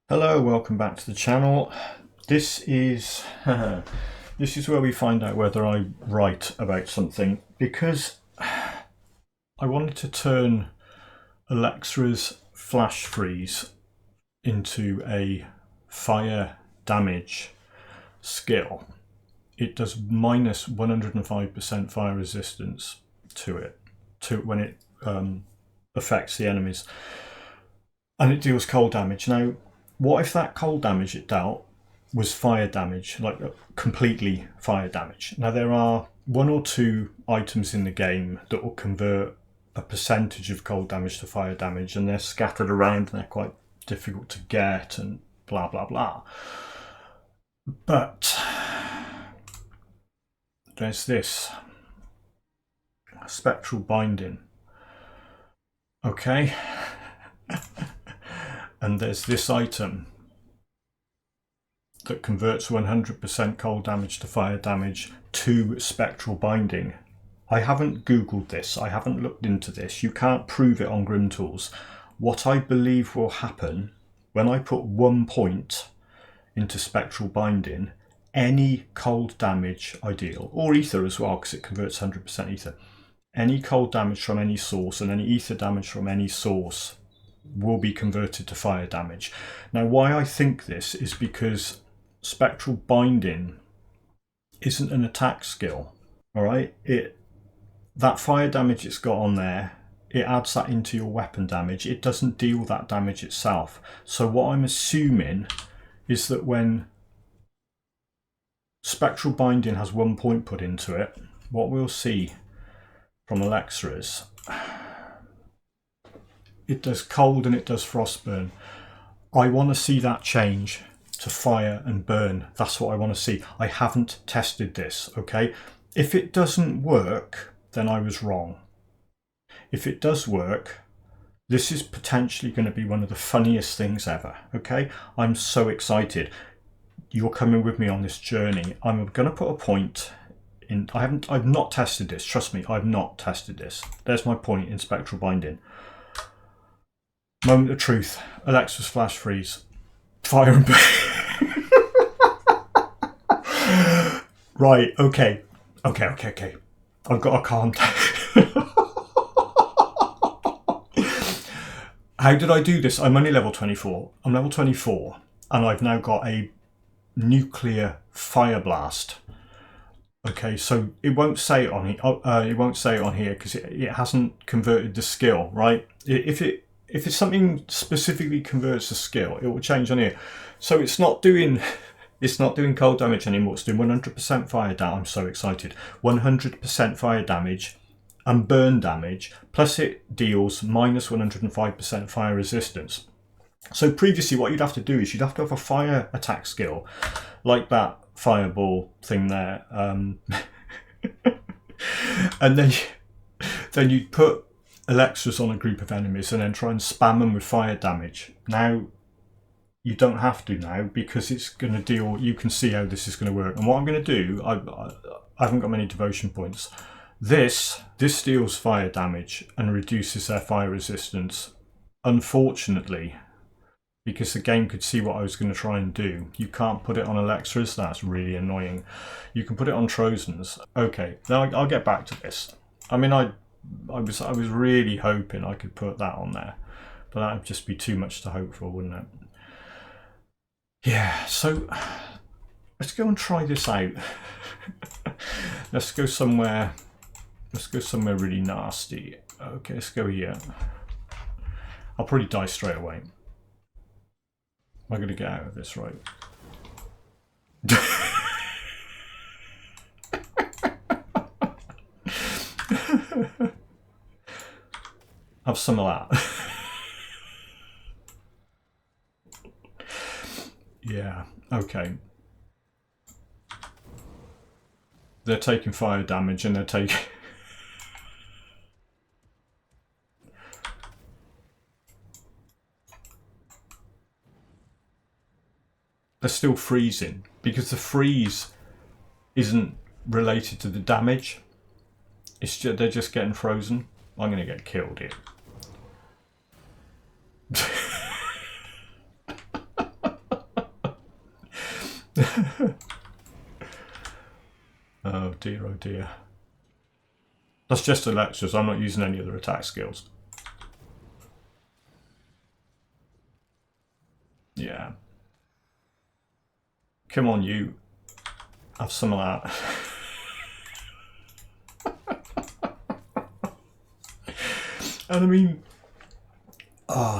Hello, welcome back to the channel. This is this is where we find out whether I'm right about something, because I wanted to turn Olexra's flash freeze into a fire damage skill. It does minus 105% fire resistance to it when it affects the enemies, and it deals cold damage. Now, what if that cold damage it dealt was fire damage, like completely fire damage? Now, there are one or two items in the game that will convert a percentage of cold damage to fire damage, and they're scattered around and they're quite difficult to get and blah blah blah. But there's this spectral binding, okay? And there's this item that converts 100% cold damage to fire damage to spectral binding. I haven't googled this, I haven't looked into this, you can't prove it on Grim Tools. What I believe will happen when I put 1 point into spectral binding, any cold damage I deal, or ether as well, because it converts 100% ether, any cold damage from any source and any ether damage from any source will be converted to fire damage. Now, why I think this is because spectral binding isn't an attack skill, all right? That fire damage it's got on there, it adds that into your weapon damage. It doesn't deal that damage itself. So what I'm assuming is that when spectral binding has 1 point put into it, what we'll see from Olexra is it does cold and it does frostburn. I want to see that change to fire and burn. That's what I want to see. I haven't tested this, okay? If it doesn't work, then I was wrong. If it does work, this is potentially going to be one of the funniest things ever, okay? I'm so excited. You're coming with me on this journey. I'm going to put a point in. I've not tested this. Trust me, I've not tested this. There's my point in spectral binding. Moment of truth. Olexra's flash freeze. Fire and burn. Right, okay. I've got to calm down. How did I do this? I'm only level 24. I'm level 24, and I've now got a nuclear fire blast. Okay, so it won't say it on here. It won't say it on here because it hasn't converted the skill, right? If it's something specifically converts the skill, it will change on here. So it's not doing cold damage anymore. It's doing 100% fire damage. I'm so excited. 100% fire damage and burn damage, plus it deals minus 105% fire resistance. So previously what you'd have to do is you'd have to have a fire attack skill like that fireball thing there, and then you'd put Olexras on a group of enemies and then try and spam them with fire damage. Now you don't have to now, because it's going to deal. You can see how this is going to work. And what I'm going to do, I haven't got many devotion points. This deals fire damage and reduces their fire resistance. Unfortunately, because the game could see what I was going to try and do, you can't put it on Olexra's. That's really annoying. You can put it on Trojan's. Okay, now I'll get back to this. I mean, I was really hoping I could put that on there, but that would just be too much to hope for, wouldn't it? Yeah, so let's go and try this out. Let's go somewhere really nasty. Okay, let's go here. I'll probably die straight away. Am I going to get out of this right? Have some of that. Yeah, okay. They're taking fire damage and they're taking... They're still freezing, because the freeze isn't related to the damage. It's just, they're just getting frozen. I'm going to get killed here. Oh dear, oh dear. That's just Olexra, so I'm not using any other attack skills. Yeah. Come on, you. Have some of that. And I mean,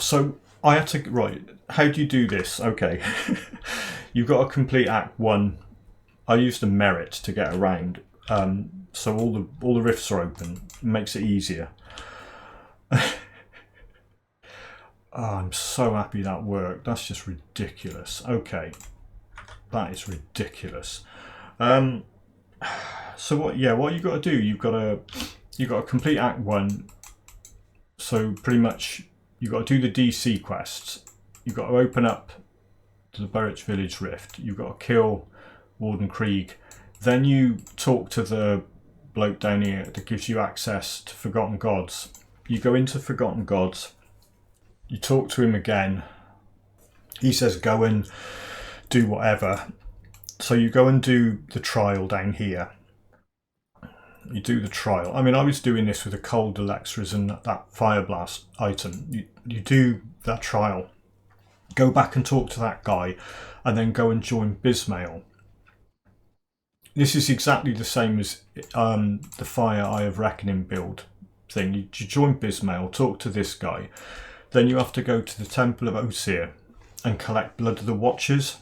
so I had to, right, how do you do this? Okay. You've got to complete Act 1. I used a merit to get around. So all the rifts are open. It makes it easier. Oh, I'm so happy that worked. That's just ridiculous. Okay. That is ridiculous. So what you got to do, you've got to complete Act 1. So pretty much you've got to do the DC quests. You've got to open up to the Burrich Village Rift. You've got to kill Warden Krieg. Then you talk to the bloke down here that gives you access to Forgotten Gods. You go into Forgotten Gods. You talk to him again. He says go and do whatever. So you go and do the trial down here. You do the trial. I mean, I was doing this with the cold Olexras and that fire blast item. You do that trial. Go back and talk to that guy, and then go and join Bismail. This is exactly the same as the Fire Eye of Reckoning build thing. You join Bismail, talk to this guy. Then you have to go to the Temple of Osir and collect Blood of the Watchers.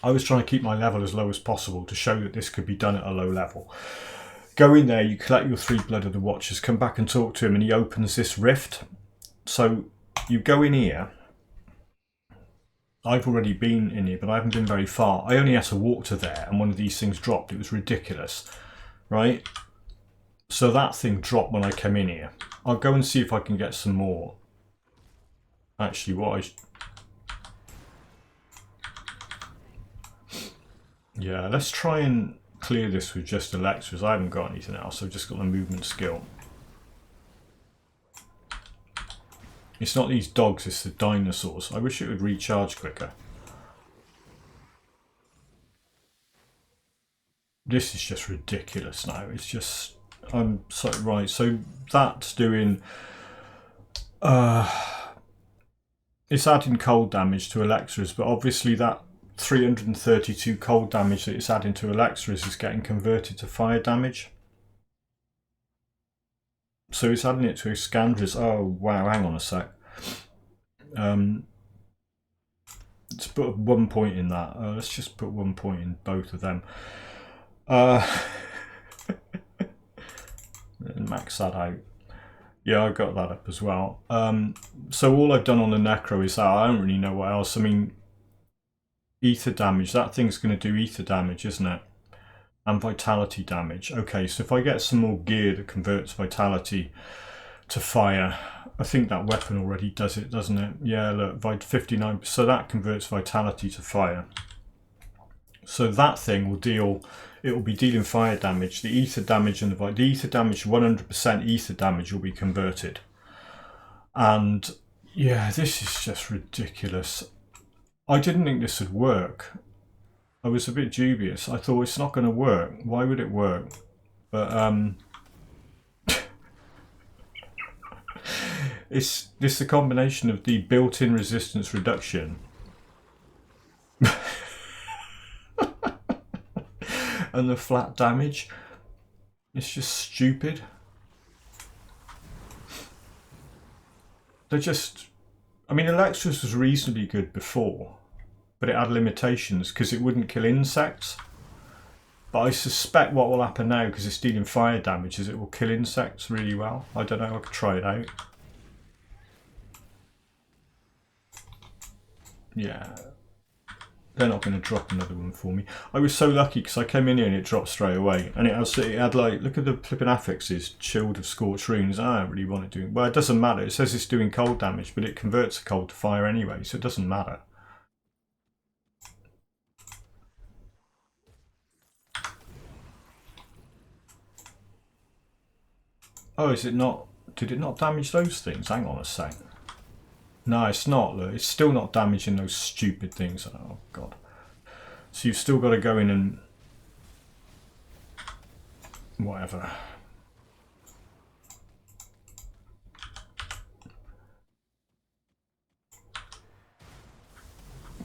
I was trying to keep my level as low as possible to show that this could be done at a low level. Go in there, you collect your 3 Blood of the Watchers, come back and talk to him, and he opens this rift. So you go in here. I've already been in here, but I haven't been very far. I only had to walk to there, and one of these things dropped. It was ridiculous, right? So that thing dropped when I came in here. I'll go and see if I can get some more. Actually, yeah, let's try and clear this with just Olexras. I haven't got anything else. I've just got the movement skill. It's not these dogs, it's the dinosaurs. I wish it would recharge quicker. This is just ridiculous now. It's just, I'm so right. So that's doing, it's adding cold damage to Olexras, but obviously that 332 cold damage that it's adding to Olexras is getting converted to fire damage. So it's adding it to Scandras. Oh wow, hang on a sec. Let's put 1 point in that. Let's just put 1 point in both of them. Max that out. Yeah, I got that up as well. So all I've done on the Necro is that. I don't really know what else. I mean, ether damage. That thing's going to do ether damage, isn't it? And vitality damage. Okay, so if I get some more gear that converts vitality to fire, I think that weapon already does it, doesn't it? Yeah, look, 59. So that converts vitality to fire. So that thing will deal. It will be dealing fire damage. The ether damage and the ether damage, 100% ether damage will be converted. And yeah, this is just ridiculous. I didn't think this would work. I was a bit dubious. I thought it's not going to work. Why would it work? But it's the combination of the built-in resistance reduction and the flat damage. It's just stupid. They're just, I mean, Olexra's was reasonably good before, but it had limitations because it wouldn't kill insects. But I suspect what will happen now, because it's dealing fire damage, is it will kill insects really well. I don't know, I could try it out. Yeah, they're not going to drop another one for me. I was so lucky because I came in here and it dropped straight away. And it had like, look at the flipping affixes, Shield of Scorched Runes. I don't really want it doing, well, it doesn't matter. It says it's doing cold damage, but it converts the cold to fire anyway, so it doesn't matter. Oh, is it not, did it not damage those things? Hang on a sec. No, it's not. Look, it's still not damaging those stupid things. Oh, God. So you've still got to go in and whatever.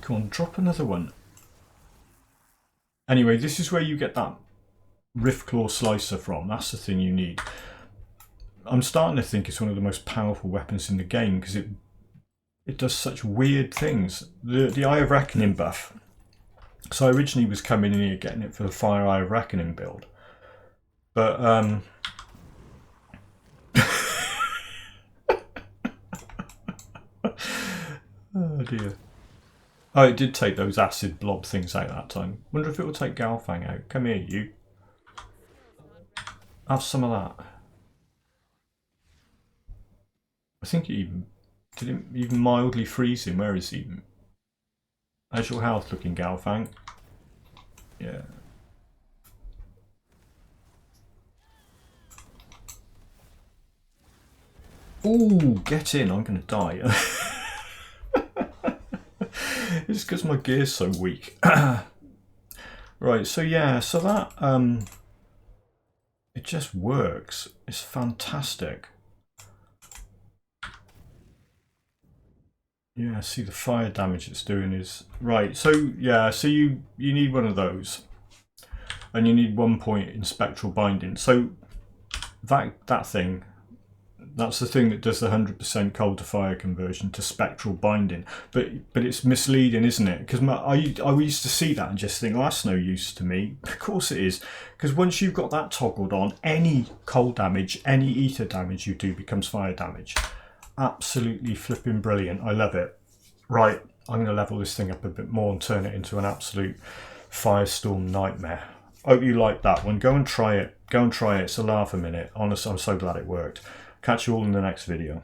Come on, drop another one. Anyway, this is where you get that Riftclaw Slicer from. That's the thing you need. I'm starting to think it's one of the most powerful weapons in the game because it does such weird things. The Eye of Reckoning buff. So I originally was coming in here getting it for the Fire Eye of Reckoning build. But oh dear. Oh, it did take those acid blob things out that time. Wonder if it will take Galfang out. Come here, you. Have some of that. I think it even... Did it even mildly freeze him? Where is he? How's your health looking, Galfang? Yeah. Ooh, get in. I'm going to die. It's because my gear's so weak. Right, so yeah, so that... it just works. It's fantastic. Yeah, see the fire damage it's doing is... Right, so yeah, so you need one of those. And you need 1 point in spectral binding. So that thing, that's the thing that does the 100% cold to fire conversion to spectral binding. But it's misleading, isn't it? Because I used to see that and just think, oh, that's no use to me. Of course it is. Because once you've got that toggled on, any cold damage, any ether damage you do becomes fire damage. Absolutely flipping brilliant. I love it. Right, I'm going to level this thing up a bit more and turn it into an absolute firestorm nightmare. Hope you like that one. Go and try it. Go and try it. It's a laugh a minute. Honestly, I'm so glad it worked. Catch you all in the next video.